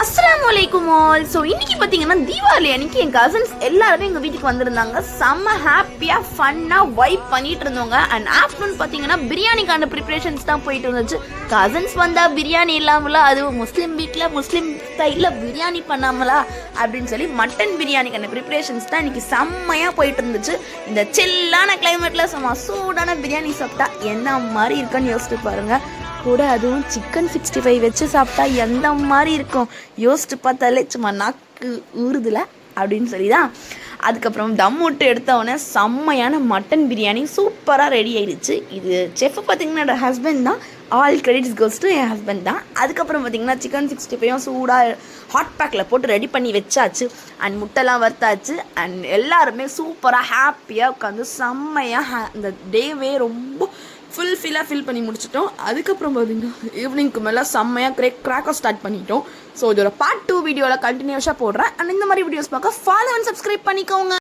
அஸ்ஸலாமுஅலைக்கும் all. So இன்னைக்கு பார்த்தீங்கன்னா தீபாவளி அன்னைக்கு என் கசின்ஸ் எல்லாருமே எங்கள் வீட்டுக்கு வந்திருந்தாங்க. செம்ம ஹாப்பியாக ஃபன்னாக வைப் பண்ணிட்டு இருந்தோங்க. அண்ட் ஆஃப்டர்நூன் பார்த்தீங்கன்னா பிரியாணிக்கான ப்ரிப்ரேஷன்ஸ் தான் போயிட்டு இருந்துச்சு. கசின்ஸ் வந்தால் பிரியாணி இல்லாமலா, அதுவும் முஸ்லீம் வீட்டில் முஸ்லீம் ஸ்டைலில் பிரியாணி பண்ணாமலா அப்படின்னு சொல்லி மட்டன் பிரியாணிக்கான ப்ரிப்ரேஷன்ஸ் தான் இன்னைக்கு செம்மையாக போயிட்டு இருந்துச்சு. இந்த சில்லான கிளைமேட்டில் சும்மா சூடான பிரியாணி சாப்பிட்டா என்ன மாதிரி இருக்குன்னு யோசிச்சு பாருங்கள். கூட அதுவும் சிக்கன் 65 வச்சு சாப்பிட்டா எந்த மாதிரி இருக்கும் யோசிச்சு பார்த்தாலே சும்மா நாக்கு ஊறுதுல அப்படின்னு சொல்லி தான். அதுக்கப்புறம் தம் விட்டு எடுத்தவொடனே செம்மையான மட்டன் பிரியாணி சூப்பராக ரெடி ஆயிடுச்சு. இது செஃப் பார்த்திங்கன்னா என்னோட ஹஸ்பண்ட் தான். All credits goes to N husband தான். அதுக்கப்புறம் பார்த்திங்கன்னா சிக்கன் 65 சூடாக ஹாட் பேக்கில் போட்டு ரெடி பண்ணி வச்சாச்சு. அண்ட் முட்டைலாம் வறுத்தாச்சு. அண்ட் எல்லாருமே சூப்பராக ஹாப்பியாக உட்காந்து செம்மையாக அந்த டேவே ரொம்ப ஃபில் பண்ணி முடிச்சிட்டோம். அதுக்கப்புறம் பார்த்தீங்கன்னா ஈவினிங்க்கு மேலே செம்மையாக கிராக்கர் ஸ்டார்ட் பண்ணிட்டோம். ஸோ இதோட பார்ட் 2 வீடியோவில் கண்டினியூஸாக போடுறேன். அண்ட் இந்த மாதிரி வீடியோஸ் பார்க்க ஃபாலோ அண்ட் சப்ஸ்கிரைப் பண்ணிக்கோங்க.